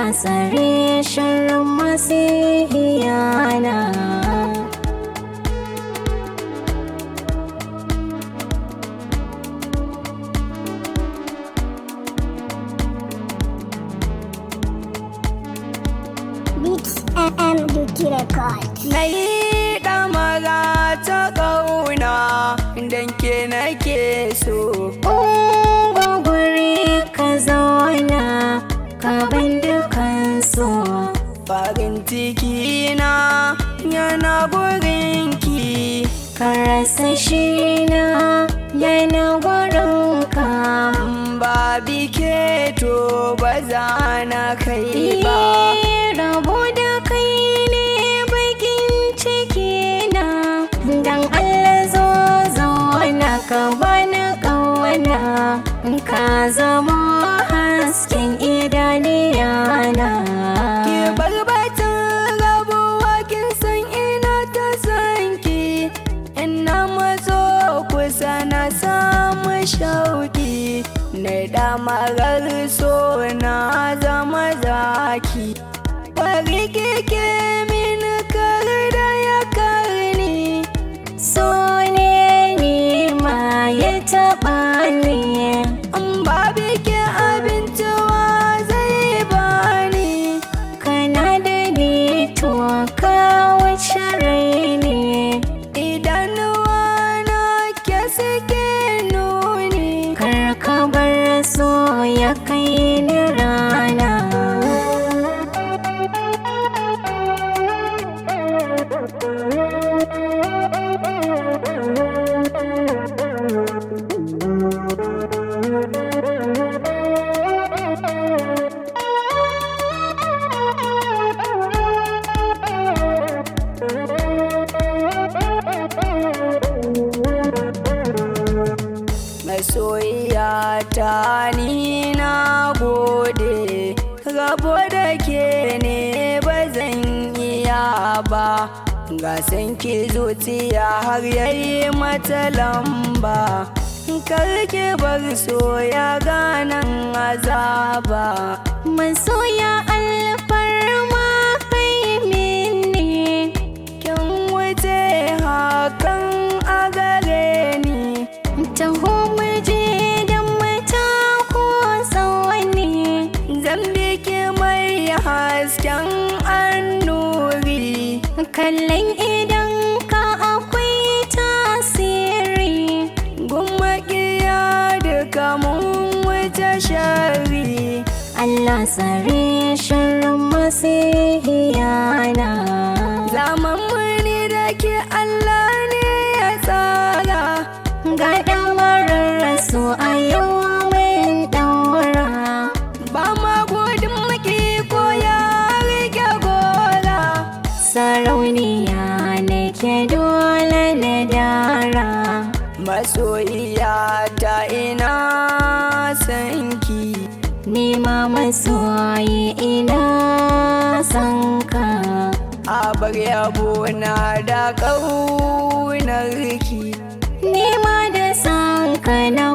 Allah tsare sharrin masu hiyana. Beats FM Duty Record. Na yi ɗamara ta ƙauna don ke nake so. Guri ka zauna ka ban dukan so. Farin ciki na yana gurinki, Ka rasa shi na yana gurinka. babi ke to ba za na kai ba. Rabo da kai ne bakin ciki na. Dan Allah zo zauna ka bani ƙauna. Ka zama hasken idaniyana. Ki bar batun rabuwa kin san ina ta san ki. Ina matso kusa na samu shauki. Na damarar so na zama zaki. Bari kike min kar da ya karni. So ne ni ma ya taɓa ni. In babu ke abinci wa zai bani. Kana da ni to ka wuce raini. Idanuwa na ke suke nuni. Kar ka bar so ya kai ni rana. Masoyiya ta ni na gode, rabo da ke ne ba zan iya ba. Ga san ki zuciya har yayi mata lamba. Kar ki bar soya ganan azaba. Masoya alfarma kai mini. Kin wuce hakan a gare ni. Taho mu je don mata ko tsawani. Zan biki mai hasken annuri. Kallon idan ka akwai tasiri. Gummaƙiya duka mun wuce shari. Allah tsare sharrin masu hiyana. Zaman muni da ke Allah ne ya tsara. Ga ɗamarar rasu a yau mun ɗaura. Ba ma gudun maki ko ya rike gora. Sarauniya nake dole na dara. Masoyiya ta ina sanki. Nema masoyi ina son ka. A bar yabo na da ƙaunarki. Nema da son ka na